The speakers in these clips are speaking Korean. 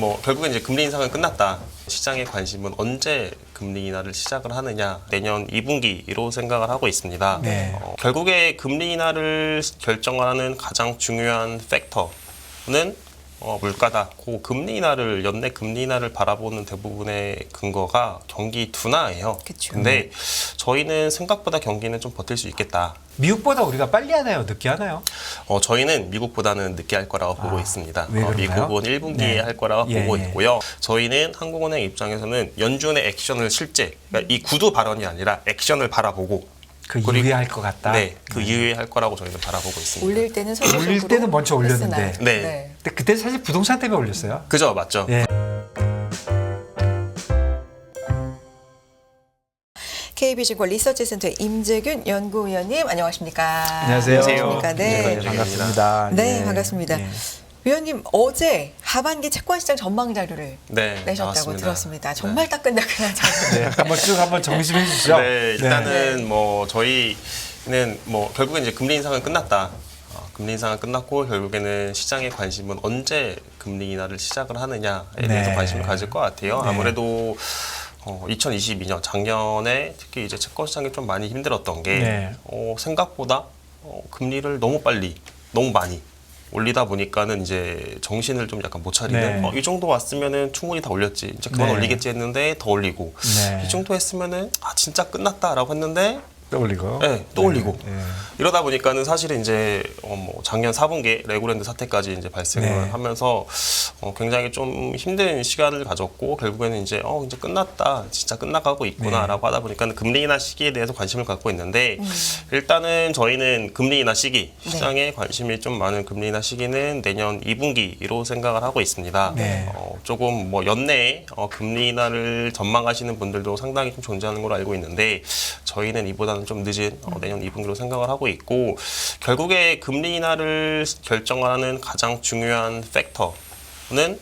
뭐 결국엔 이제 금리 인상은 끝났다. 시장의 관심은 언제 금리 인하를 시작을 하느냐, 내년 2분기로 생각을 하고 있습니다. 네. 결국에 금리 인하를 결정하는 가장 중요한 팩터는 물가다. 그 금리 인하를 연내 금리 인하를 바라보는 대부분의 근거가 경기 둔화예요. 그쵸. 근데 저희는 생각보다 경기는 좀 버틸 수 있겠다. 미국보다 우리가 빨리 하나요? 늦게 하나요? 저희는 미국보다는 늦게 할 거라고 보고 있습니다. 왜 그런가요? 미국은 1분기에 네. 할 거라고 예, 보고 예. 있고요. 저희는 한국은행 입장에서는 연준의 액션을 실제, 그러니까 이 구두 발언이 아니라 액션을 바라보고 그 그리고- 이후에 할 것 같다. 네, 그 이후에 할 거라고 저희는 바라보고 있습니다. 올릴 때는 선제적으로 올릴 때는 먼저 올렸는데. 했으나. 네. 근데 그때 사실 부동산 때문에 올렸어요. 그죠, 맞죠? 예. KB증권 리서치센터 임재균 연구위원님 안녕하십니까? 안녕하세요. 안녕하십니까? 네. 네. 반갑습니다. 네, 예. 반갑습니다. 예. 위원님 어제 하반기 채권시장 전망 자료를 네, 내셨다고 나왔습니다. 들었습니다. 정말 따끈따끈한 자료. 네, 한번 쭉 한번 정심해 주시죠. 네, 일단은 네. 뭐 저희는 뭐 결국엔 이제 금리 인상은 끝났다. 금리 인상은 끝났고 결국에는 시장의 관심은 언제 금리 인하를 시작을 하느냐에 대해서 네. 관심을 가질 것 같아요. 네. 아무래도 2022년 작년에 특히 이제 채권 시장이 좀 많이 힘들었던 게 네. 생각보다 금리를 너무 빨리, 너무 많이 올리다 보니까는 이제 정신을 좀 약간 못 차리는 네. 이 정도 왔으면은 충분히 다 올렸지 이제 그만 네. 올리겠지 했는데 더 올리고 네. 이 정도 했으면은 진짜 끝났다라고 했는데 또 올리고. 네, 또 올리고 네. 이러다 보니까는 사실은 이제 뭐 작년 4분기 레고랜드 사태까지 이제 발생을 네. 하면서 굉장히 좀 힘든 시간을 가졌고 결국에는 이제 이제 끝났다, 진짜 끝나가고 있구나라고 하다 보니까는 금리 인하 시기에 대해서 관심을 갖고 있는데 일단은 저희는 금리 인하 시기 시장에 관심이 좀 많은 금리 인하 시기는 내년 2분기로 생각을 하고 있습니다. 네. 조금 뭐 연내에 금리 인하를 전망하시는 분들도 상당히 좀 존재하는 걸로 알고 있는데 저희는 이보다는 좀 늦은 내년 2분기로 생각을 하고 있고 결국에 금리 인하를 결정하는 가장 중요한 팩터는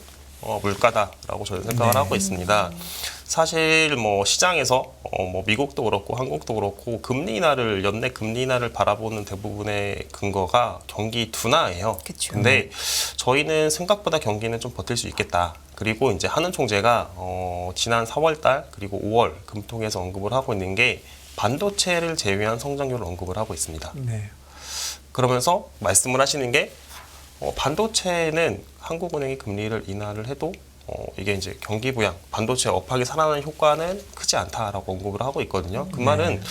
물가다라고 저는 생각을 네. 하고 있습니다. 사실 뭐 시장에서 뭐 미국도 그렇고 한국도 그렇고 금리 인하를 연내 금리 인하를 바라보는 대부분의 근거가 경기 둔화예요. 그쵸. 근데 저희는 생각보다 경기는 좀 버틸 수 있겠다. 그리고 이제 한은 총재가 지난 4월달 그리고 5월 금통에서 언급을 하고 있는 게 반도체를 제외한 성장률을 언급을 하고 있습니다. 네. 그러면서 말씀을 하시는 게 반도체는 한국은행이 금리를 인하를 해도 이게 이제 경기 부양, 반도체 업황이 살아나는 효과는 크지 않다라고 언급을 하고 있거든요. 그 말은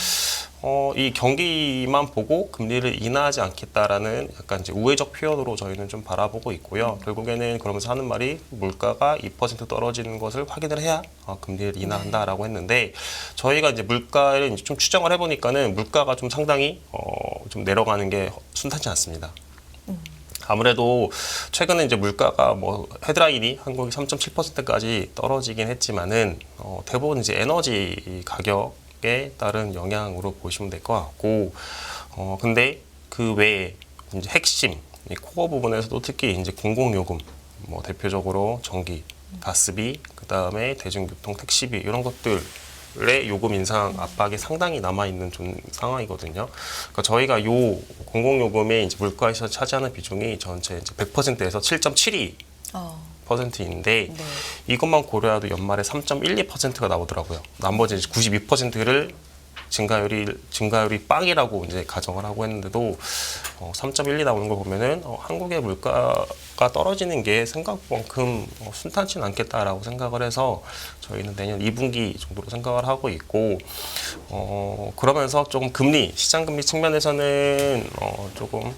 이 경기만 보고 금리를 인하하지 않겠다라는 약간 이제 우회적 표현으로 저희는 좀 바라보고 있고요. 결국에는 그러면서 하는 말이 물가가 2% 떨어지는 것을 확인을 해야 금리를 인하한다라고 했는데 저희가 이제 물가를 이제 좀 추정을 해보니까는 물가가 좀 상당히 좀 내려가는 게 순탄치 않습니다. 아무래도 최근에 이제 물가가 뭐 헤드라인이 한국이 3.7%까지 떨어지긴 했지만은 대부분 이제 에너지 가격에 따른 영향으로 보시면 될 것 같고 근데 그 외에 이제 핵심 이 코어 부분에서도 특히 이제 공공요금 뭐 대표적으로 전기, 가스비, 그 다음에 대중교통, 택시비 이런 것들의 요금 인상 압박이 상당히 남아 있는 상황이거든요. 그러니까 저희가 요 공공요금의 이제 물가에서 차지하는 비중이 전체 이제 100%에서 7.72%. %인데 네. 이것만 고려해도 연말에 3.12%가 나오더라고요. 나머지 92%를 증가율이 빵이라고 이제 가정을 하고 했는데도 3.12 나오는 걸 보면은 한국의 물가가 떨어지는 게 생각만큼 순탄치는 않겠다라고 생각을 해서 저희는 내년 2분기 정도로 생각을 하고 있고 그러면서 조금 시장 금리 측면에서는 조금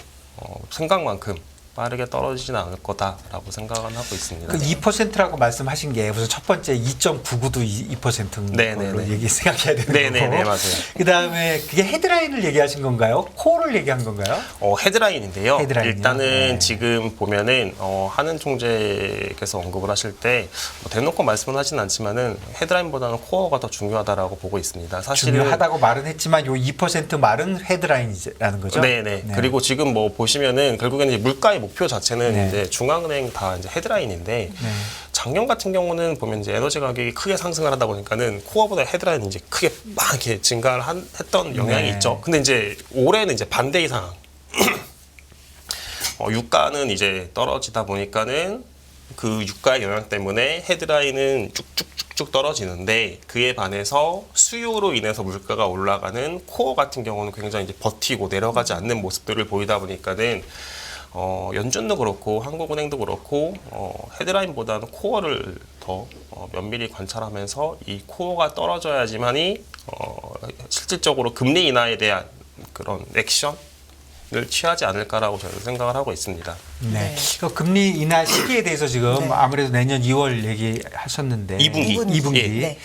생각만큼 빠르게 떨어지지는 않을 거다라고 생각은 하고 있습니다. 그 2%라고 말씀하신 게 우선 첫 번째 2.99도 2%인 네네네. 걸로 생각해야 되는 네네네, 거고. 맞아요. 그다음에 그게 헤드라인을 얘기하신 건가요? 코어를 얘기한 건가요? 헤드라인인데요. 헤드라인이요? 일단은 네. 지금 보면은 한은 총재께서 언급을 하실 때 대놓고 말씀은 하진 않지만은 헤드라인보다는 코어가 더 중요하다라고 보고 있습니다. 사실은 중요하다고 말은 했지만 요 2% 말은 헤드라인이라는 거죠. 네네. 그리고 지금 뭐 보시면은 결국에는 이제 물가의 목표 자체는 네. 이제 중앙은행 다 이제 헤드라인인데 네. 작년 같은 경우는 보면 이제 에너지 가격이 크게 상승을 하다 보니까는 코어보다 헤드라인이 이제 크게 막 이렇게 증가를 했던 영향이 네. 있죠. 근데 이제 올해는 이제 반대의 상황. 유가는 이제 떨어지다 보니까는 그 유가의 영향 때문에 헤드라인은 쭉쭉쭉쭉 떨어지는데 그에 반해서 수요로 인해서 물가가 올라가는 코어 같은 경우는 굉장히 이제 버티고 내려가지 않는 모습들을 보이다 보니까는 연준도 그렇고 한국은행도 그렇고 헤드라인보다는 코어를 더 면밀히 관찰하면서 이 코어가 떨어져야지만이 실질적으로 금리 인하에 대한 그런 액션을 취하지 않을까라고 저는 생각을 하고 있습니다. 네. 그 금리 인하 시기에 대해서 지금 네. 아무래도 내년 2월 얘기하셨는데 2분기. 예. 네.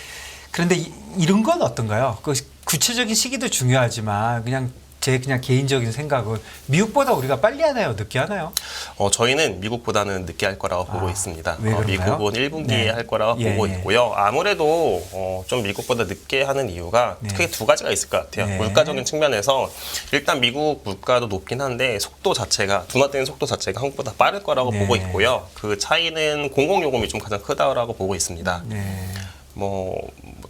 그런데 이런 건 어떤가요? 그 구체적인 시기도 중요하지만 그냥 개인적인 생각은 미국보다 우리가 빨리 하나요? 늦게 하나요? 저희는 미국보다는 늦게 할 거라고 보고 있습니다. 왜 그런가요? 미국은 1분기에 네. 할 거라고 예, 보고 예. 있고요. 아무래도 좀 미국보다 늦게 하는 이유가 네. 크게 두 가지가 있을 것 같아요. 네. 물가적인 측면에서 일단 미국 물가도 높긴 한데 속도 자체가 둔화되는 속도 자체가 한국보다 빠를 거라고 네. 보고 있고요. 그 차이는 공공요금이 좀 가장 크다고 보고 있습니다. 네.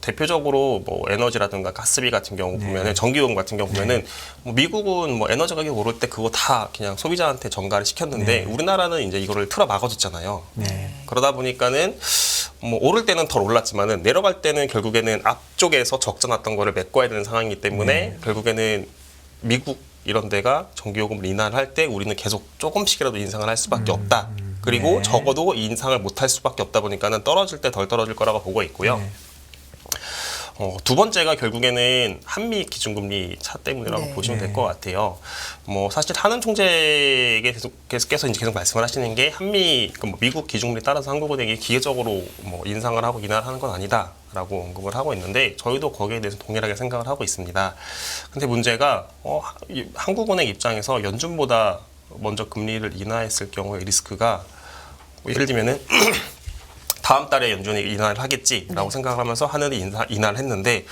대표적으로 에너지라든가 가스비 같은 경우 네. 보면은 전기요금 같은 경우 보면은 미국은 에너지 가격이 오를 때 그거 다 그냥 소비자한테 전가를 시켰는데 네. 우리나라는 이제 이거를 틀어 막아줬잖아요. 네. 그러다 보니까는 오를 때는 덜 올랐지만은 내려갈 때는 결국에는 앞쪽에서 적자 났던 거를 메꿔야 되는 상황이기 때문에 네. 결국에는 미국 이런 데가 전기요금을 인하를 할 때 우리는 계속 조금씩이라도 인상을 할 수밖에 없다. 그리고 네. 적어도 인상을 못 할 수밖에 없다 보니까는 떨어질 때 덜 떨어질 거라고 보고 있고요. 네. 두 번째가 결국에는 한미 기준금리 차 때문이라고 네. 보시면 네. 될 것 같아요. 사실 하는 총재에게 계속해서 이제 계속 말씀을 하시는 게 미국 기준금리 따라서 한국은행이 기계적으로 인상을 하고 인하를 하는 건 아니다라고 언급을 하고 있는데 저희도 거기에 대해서 동일하게 생각을 하고 있습니다. 근데 문제가 한국은행 입장에서 연준보다 먼저 금리를 인하했을 경우의 리스크가 예를 들면은 다음 달에 연준이 인하를 하겠지라고 생각을 하면서 하늘이 인하를 했는데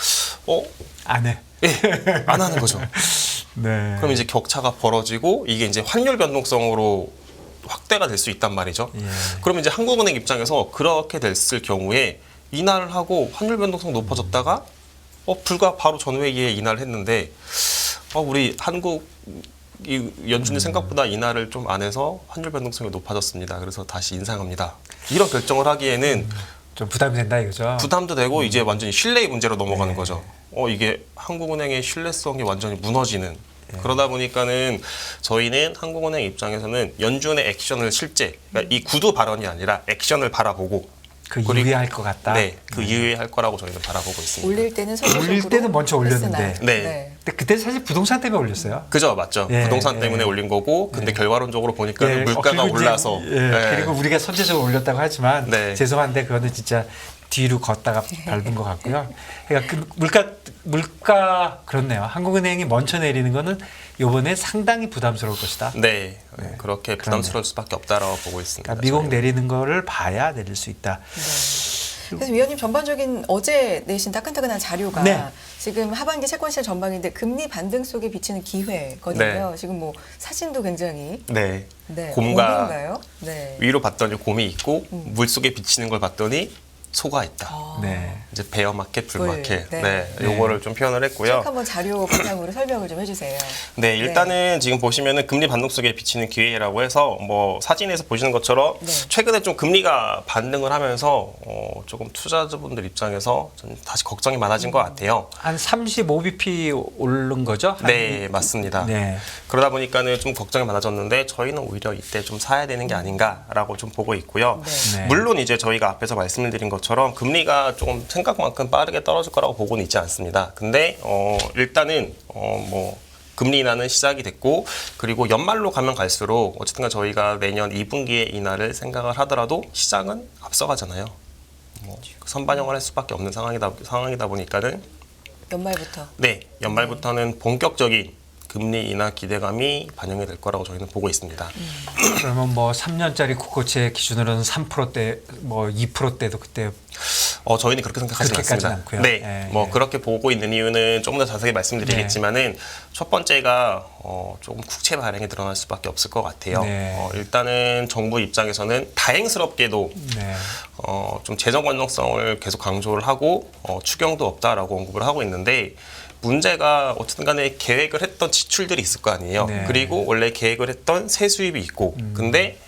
안 해. 예, 안 하는 거죠. 네. 그럼 이제 격차가 벌어지고 이게 이제 환율 변동성으로 확대가 될 수 있단 말이죠. 예. 그러면 이제 한국은행 입장에서 그렇게 됐을 경우에 인하를 하고 환율 변동성 높아졌다가 불과 바로 전회기에 인하를 했는데 우리 한국 이 연준이 생각보다 인하를 좀 안 해서 환율 변동성이 높아졌습니다. 그래서 다시 인상합니다. 이런 결정을 하기에는 좀 부담이 된다 이거죠. 부담도 되고 이제 완전히 신뢰의 문제로 넘어가는 거죠. 이게 한국은행의 신뢰성이 완전히 무너지는. 그러다 보니까는 저희는 한국은행 입장에서는 연준의 액션을 실제 그러니까 이 구두 발언이 아니라 액션을 바라보고 그 그리고- 이후에 할 것 같다. 네, 그 이후에 할 거라고 저희는 바라보고 있습니다. 올릴 때는 선제적으로 올릴 때는 먼저 올렸는데. 했으나. 네. 근데 그때 사실 부동산 때문에 올렸어요. 그죠, 맞죠. 예, 부동산 예. 때문에 올린 거고, 근데 결과론적으로 보니까 예, 물가가 그리고 이제- 올라서. 그리고 우리가 선제적으로 올렸다고 하지만 네. 죄송한데 그거는 진짜 뒤로 걷다가 밟은 것 같고요. 그러니까 그 물가 그렇네요. 한국은행이 먼저 내리는 거는 이번에 상당히 부담스러울 것이다. 네, 그렇게 부담스러울 수밖에 없다라고 보고 있습니다. 그러니까 미국 저희는. 내리는 거를 봐야 내릴 수 있다. 그래서 위원님 전반적인 어제 내신 따끈따끈한 자료가 네. 지금 하반기 채권 시장 전망인데 금리 반등 속에 비치는 기회거든요. 지금 사진도 굉장히 네, 네, 곰과 곰인가요? 네. 위로 봤더니 곰이 있고, 물 속에 비치는 걸 봤더니 소가 있다. 네. 이제 베어 마켓, 불 마켓. 네. 네, 요거를 좀 표현을 했고요. 쭉 한번 자료 바탕으로 설명을 좀 해주세요. 네, 일단은 지금 보시면은 금리 반등 속에 비치는 기회라고 해서 사진에서 보시는 것처럼 네. 최근에 좀 금리가 반등을 하면서 조금 투자자분들 입장에서 좀 다시 걱정이 많아진 것 같아요. 한 35bp 오른 거죠? 네, 맞습니다. 네. 그러다 보니까는 좀 걱정이 많아졌는데 저희는 오히려 이때 좀 사야 되는 게 아닌가라고 좀 보고 있고요. 네. 네. 물론 이제 저희가 앞에서 말씀을 드린 것처럼 금리가 조금 생각만큼 빠르게 떨어질 거라고 보고는 있지 않습니다. 근데 일단은 금리 인하는 시작이 됐고 그리고 연말로 가면 갈수록 어쨌든 저희가 내년 2분기에 인하를 생각을 하더라도 시장은 앞서가잖아요. 선반영을 할 수밖에 없는 상황이다 보니까는 연말부터. 네, 연말부터는 본격적인 금리 인하 기대감이 반영이 될 거라고 저희는 보고 있습니다. 그러면 3년짜리 국고채 기준으로는 3%대, 2%대도 그때 저희는 그렇게 생각하지 그렇게까지는 않습니다. 않고요. 네, 예, 예. 그렇게 보고 있는 이유는 조금 더 자세히 말씀드리겠지만은 첫 번째가 조금 국채 발행이 늘어날 수밖에 없을 것 같아요. 네. 일단은 정부 입장에서는 다행스럽게도 네. 좀 재정 건전성을 계속 강조를 하고 추경도 없다라고 언급을 하고 있는데 문제가 어쨌든 간에 계획을 했던 지출들이 있을 거 아니에요. 네. 그리고 원래 계획을 했던 세수입이 있고 근데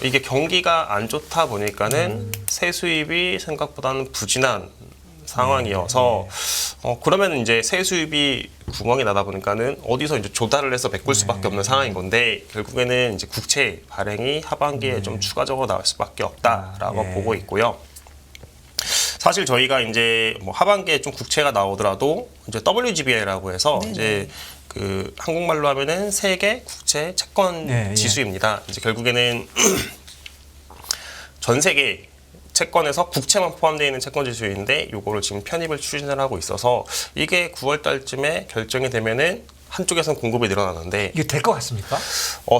이게 경기가 안 좋다 보니까는 세수입이 생각보다는 부진한 상황이어서 그러면 이제 세수입이 구멍이 나다 보니까는 어디서 이제 조달을 해서 메꿀 수밖에 없는 상황인 건데 결국에는 이제 국채 발행이 하반기에 좀 추가적으로 나올 수밖에 없다라고 보고 있고요. 사실 저희가 이제 뭐 하반기에 좀 국채가 나오더라도 이제 WGBI라고 해서 네네. 이제 그 한국말로 하면은 세계 국채 채권 네, 예. 지수입니다. 이제 결국에는 전 세계 채권에서 국채만 포함되어 있는 채권 지수인데 요거를 지금 편입을 추진을 하고 있어서 이게 9월 달쯤에 결정이 되면은 한쪽에서는 공급이 늘어나는데 이게 될 것 같습니까?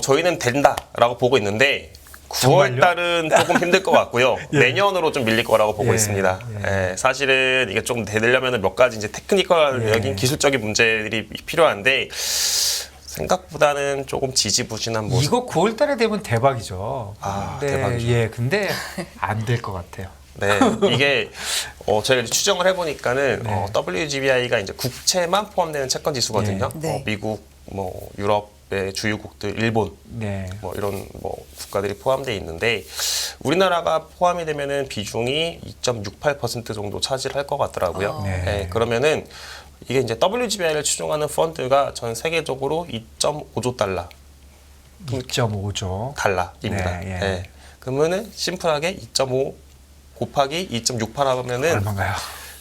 저희는 된다라고 보고 있는데 9월 정말요? 달은 조금 힘들 것 같고요. 예. 내년으로 좀 밀릴 거라고 보고 예, 있습니다. 예. 사실은 이게 좀 되려면 몇 가지 이제 테크니컬적인 예. 기술적인 문제들이 필요한데 생각보다는 조금 지지부진한 모습. 이거 9월 달에 되면 대박이죠. 아, 근데, 대박이죠. 예, 근데 안 될 것 같아요. 네, 이게 저희가 이제 추정을 해보니까는 네. WGBI가 이제 국채만 포함되는 채권 지수거든요. 네. 네. 미국, 뭐 유럽의 주요국들, 일본, 네. 뭐 이런 뭐 국가들이 포함되어 있는데 우리나라가 포함이 되면은 비중이 2.68% 정도 차지할 것 같더라고요. 네. 네, 그러면은 이게 이제 WGBI를 추종하는 펀드가 전 세계적으로 2.5조 달러 2.5조. 달러입니다. 네, 예. 네. 그러면은 심플하게 2.5 곱하기 2.68 하면은 얼마인가요?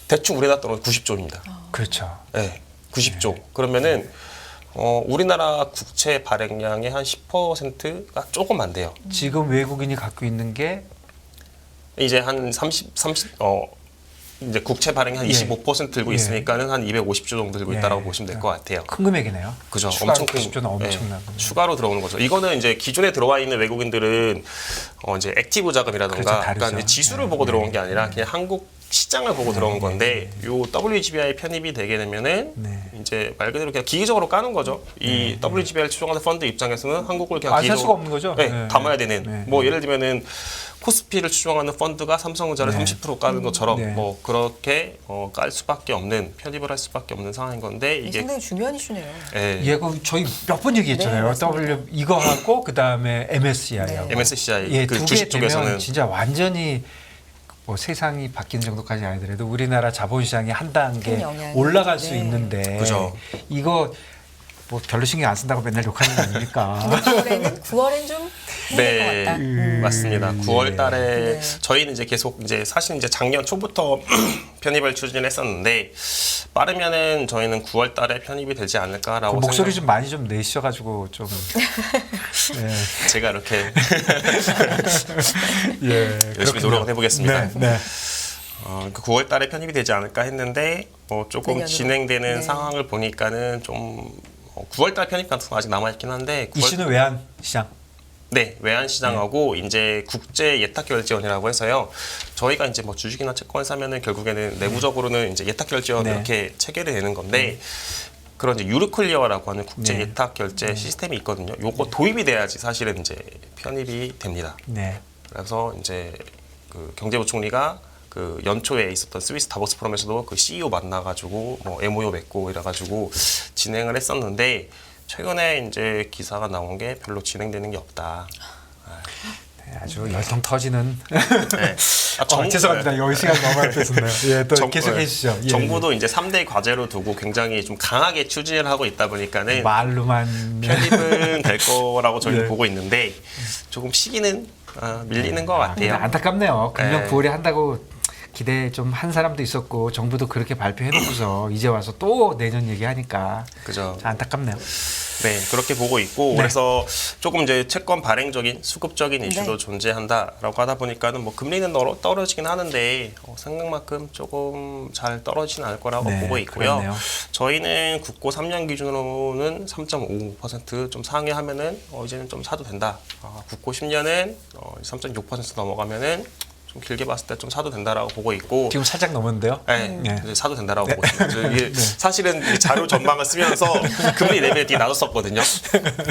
대충 우리나라 돈은 90조입니다. 그렇죠. 네, 90조. 그러면은 우리나라 국채 발행량의 한 10%가 조금 안 돼요. 지금 외국인이 갖고 있는 게 이제 한 30 이제 국채 발행이 한 예. 25% 들고 예. 있으니까는 한 250조 정도 들고 예. 있다라고 보시면 될 것 같아요. 큰 금액이네요. 그죠? 추가로 엄청 큰 90조는 엄청나고. 예, 추가로 들어오는 거죠. 이거는 이제 기존에 들어와 있는 외국인들은 이제 액티브 자금이라든가 그렇죠, 다르죠. 그러니까 이제 지수를 네, 보고 네, 들어온 게 아니라 그냥 한국 시장을 보고 들어온 건데 요 WGBI 편입이 되게 되면은 네. 이제 말 그대로 그냥 기계적으로 까는 거죠. 이 WGBI를 추종하는 펀드 입장에서는 한국을 그냥 안 살 기계적으로 수가 없는 거죠? 네, 네, 담아야 네. 되는 네, 뭐 예를 들면은 코스피를 추종하는 펀드가 삼성전자를 네. 30% 까는 것처럼 네. 뭐 그렇게 깔 수밖에 없는 편입을 할 수밖에 없는 상황인 건데 이게 상당히 중요한 이슈네요. 예, 예, 그 저희 몇 번 얘기했잖아요. 네, 맞습니다. W 이거 하고 그 다음에 MSCI하고. 네. MSCI 예, 그 두 개 주식 되면 쪽에서는 진짜 완전히 뭐 세상이 바뀌는 정도까지 아니더라도 우리나라 자본시장이 한 단계 큰 영향이. 올라갈 수 네. 있는데 그죠. 이거 뭐 별로 신경 안 쓴다고 맨날 욕하는 거 아닙니까? 9월엔 좀 해야 될 것 같다. 맞습니다. 9월 달에 네. 저희는 이제 계속 이제 사실 이제 작년 초부터 편입을 추진했었는데 빠르면은 저희는 9월 달에 편입이 되지 않을까라고 그 목소리 생각- 좀 많이 좀 내시셔가지고 좀 예, 제가 이렇게 예, 열심히 그렇군요. 노력을 해보겠습니다. 네, 네. 그 9월 달에 편입이 되지 않을까 했는데 조금 내년으로. 진행되는 네. 상황을 보니까는 좀 9월 달 편입 가능성 아직 남아 있긴 한데 9월 이슈는 외환 시장. 네, 외환 시장하고 이제 국제 예탁 결제원이라고 해서요. 저희가 이제 뭐 주식이나 채권 사면은 결국에는 내부적으로는 이제 예탁 결제원 네. 이렇게 체결이 되는 건데 그런 이제 유르클리어라고 하는 국제 네. 예탁 결제 시스템이 있거든요. 요거 도입이 돼야지 사실은 이제 편입이 됩니다. 네. 그래서 이제 그 경제부총리가 그 연초에 있었던 스위스 다보스 포럼에서도 그 CEO 만나가지고 뭐 MOU 맺고 이래가지고 진행을 했었는데 최근에 이제 기사가 나온 게 별로 진행되는 게 없다. 네, 아주 열통 터지는. 네. 죄송합니다. 여기 시간 너무 됐었나요? 예, 또 계속 해주시죠. 예, 정부도 이제 3대 과제로 두고 굉장히 좀 강하게 추진을 하고 있다 보니까는 말로만 편입은 될 거라고 저희는 예. 보고 있는데 조금 시기는 밀리는 것 같아요. 안타깝네요. 금년 네. 9월에 한다고 기대 좀 한 사람도 있었고 정부도 그렇게 발표해놓고서 이제 와서 또 내년 얘기하니까 그죠. 참 안타깝네요. 네, 그렇게 보고 있고 네. 그래서 조금 이제 채권 발행적인 수급적인 이슈도 네. 존재한다라고 하다 보니까는 뭐 금리는 떨어지긴 하는데 생각만큼 조금 잘 떨어지진 않을 거라고 네, 보고 있고요. 그렇네요. 저희는 국고 3년 기준으로는 3.5%좀 상회하면은 이제는 좀 사도 된다. 국고 10년은 3.6% 넘어가면은 좀 길게 봤을 때 좀 사도 된다라고 보고 있고. 지금 살짝 넘었는데요. 네, 네. 이제 사도 된다라고 보고 있습니다. 이게 사실은 이 자료 전망을 쓰면서 금리 레벨 되게 나눴었거든요.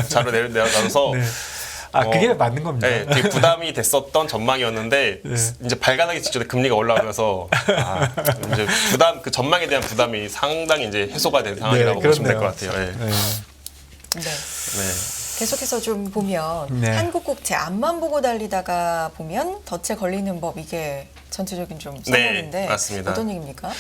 자료 레벨 나눠서 네. 아 그게 맞는 겁니다. 네, 되게 부담이 됐었던 전망이었는데 네. 이제 발간하기 직전에 금리가 올라오면서 이제 그 전망에 대한 부담이 상당히 이제 해소가 된 상황이라고 보시면 될 것 같아요. 네. 네. 네. 네. 계속해서 좀 보면 네. 한국국채 앞만 보고 달리다가 보면 덫에 걸리는 법 이게 전체적인 좀 써놓는데 네, 맞습니다. 어떤 얘기입니까?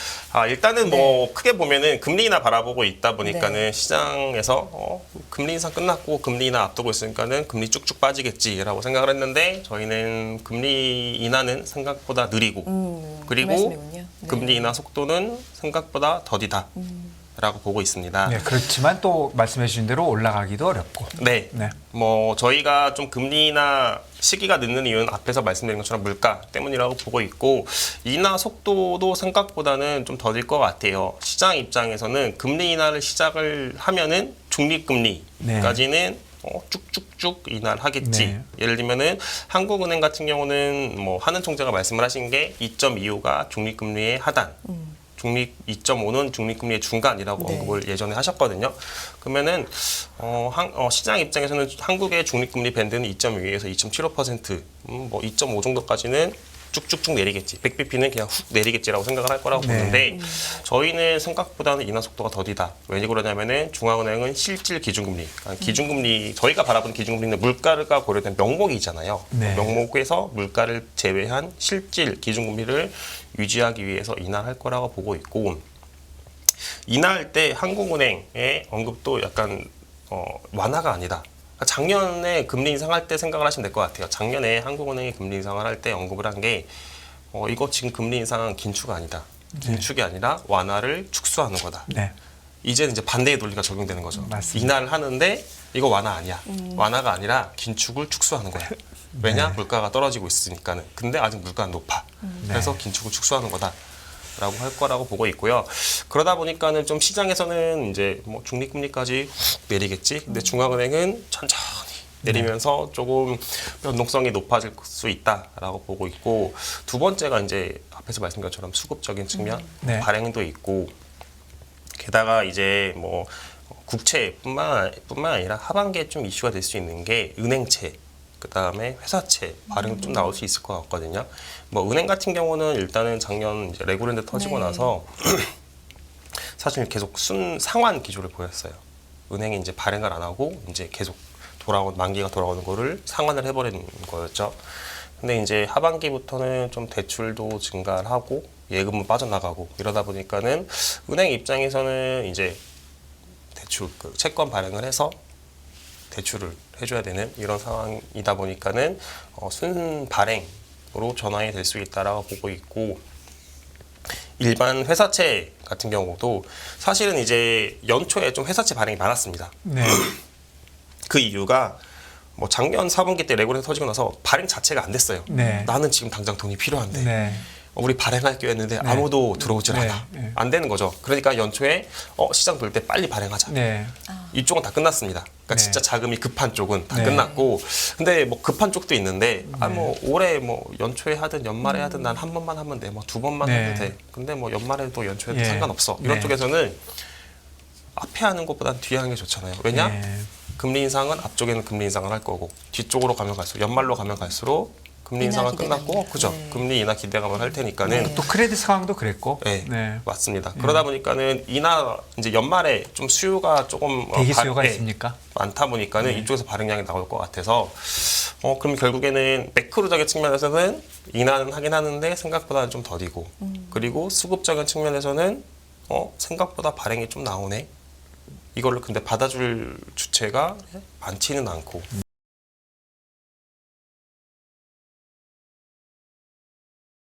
일단은 뭐 크게 보면은 금리 인하 바라보고 있다 보니까는 네. 시장에서 금리 인상 끝났고 금리 인하 앞두고 있으니까는 금리 쭉쭉 빠지겠지라고 생각을 했는데 저희는 금리 인하는 생각보다 느리고 그 그리고 말씀이군요. 네. 금리 인하 속도는 생각보다 더디다. 라고 보고 있습니다. 네, 그렇지만 또 말씀해 주신 대로 올라가기도 어렵고. 네. 네. 뭐 저희가 좀 금리 인하 시기가 늦는 이유는 앞에서 말씀드린 것처럼 물가 때문이라고 보고 있고 인하 속도도 생각보다는 좀 더딜 것 같아요. 시장 입장에서는 금리 인하를 시작을 하면은 중립금리까지는 쭉쭉쭉 인하를 하겠지. 네. 예를 들면은 한국은행 같은 경우는 뭐 하는 총재가 말씀을 하신 게 2.25가 중립금리의 하단. 중립 2.5는 중립금리의 중간이라고 네. 언급을 예전에 하셨거든요. 그러면은 시장 입장에서는 한국의 중립금리 밴드는 2.2에서 2.75%, 뭐 2.5 정도까지는 쭉쭉쭉 내리겠지. 100bp는 그냥 훅 내리겠지라고 생각을 할 거라고 네. 보는데 저희는 생각보다는 인하 속도가 더디다. 왜 그러냐면은 중앙은행은 실질 기준금리, 기준금리 저희가 바라보는 기준금리는 물가가 고려된 명목이잖아요. 네. 명목에서 물가를 제외한 실질 기준금리를 유지하기 위해서 인하할 거라고 보고 있고 인하할 때 한국은행의 언급도 약간 완화가 아니다. 작년에 금리 인상할 때 생각을 하시면 될 것 같아요. 작년에 한국은행이 금리 인상을 할 때 언급을 한 게 이거 지금 금리 인상은 긴축이 아니다. 긴축이 아니라 완화를 축소하는 거다. 네. 이제는 이제 반대의 논리가 적용되는 거죠. 맞습니다. 인하를 하는데 이거 완화 아니야. 완화가 아니라 긴축을 축소하는 거야. 왜냐? 네. 물가가 떨어지고 있으니까는. 근데 아직 물가는 높아. 그래서 긴축을 축소하는 거다. 라고 할 거라고 보고 있고요. 그러다 보니까는 좀 시장에서는 이제 뭐 중립금리까지 훅 내리겠지. 근데 중앙은행은 천천히 내리면서 조금 변동성이 높아질 수 있다라고 보고 있고 두 번째가 이제 앞에서 말씀드린 것처럼 수급적인 측면 네. 발행도 있고 게다가 이제 뭐 국채뿐만 아니라 하반기에 좀 이슈가 될 수 있는 게 은행채 그다음에 회사채 발행도 좀 나올 수 있을 것 같거든요. 뭐 은행 같은 경우는 일단은 작년 이제 레고랜드 터지고 네. 나서 사실 계속 상환 기조를 보였어요. 은행이 이제 발행을 안 하고 이제 계속 만기가 돌아오는 거를 상환을 해버리는 거였죠. 근데 이제 하반기부터는 좀 대출도 증가를 하고 예금은 빠져나가고 이러다 보니까는 은행 입장에서는 이제 대출 채권 발행을 해서 대출을 해줘야 되는 이런 상황이다 보니까는 순 발행으로 전환이 될 수 있다라고 보고 있고 일반 회사채 같은 경우도 사실은 이제 연초에 좀 회사채 발행이 많았습니다. 네. 그 이유가 뭐 작년 4분기 때 레고랜드 터지고 나서 발행 자체가 안 됐어요. 네. 나는 지금 당장 돈이 필요한데 네. 우리 발행할게요 했는데 네. 아무도 들어오질 네. 않아. 네. 안 되는 거죠. 그러니까 연초에 시장 돌 때 빨리 발행하자. 네. 이쪽은 다 끝났습니다. 그러니까 네. 진짜 자금이 급한 쪽은 다 네. 끝났고, 근데 뭐 급한 쪽도 있는데, 뭐 올해 뭐 연초에 하든 연말에 하든 난 한 번만 하면 돼, 뭐 두 번만 네. 해도 돼. 근데 뭐 연말에도 연초에도 예. 상관없어. 이런 네. 쪽에서는 앞에 하는 것보단 뒤에 하는 게 좋잖아요. 왜냐? 네. 금리 인상은 앞쪽에는 금리 인상을 할 거고, 뒤쪽으로 가면 갈수록 연말로 가면 갈수록 금리 인하 인상은 끝났고, 기대감이다. 그죠? 네. 금리 인하 기대감을 할 테니까는. 네. 또 크레딧 상황도 그랬고. 네, 네. 맞습니다. 그러다 보니까는 인하 이제 연말에 좀 수요가 조금 대기 수요가 네, 있습니까? 많다 보니까는 이쪽에서 발행량이 나올 것 같아서 그럼 결국에는 매크로적인 측면에서는 인하는 하긴 하는데 생각보다는 좀 더디고 그리고 수급적인 측면에서는 생각보다 발행이 좀 나오네. 이걸로 근데 받아줄 주체가 많지는 않고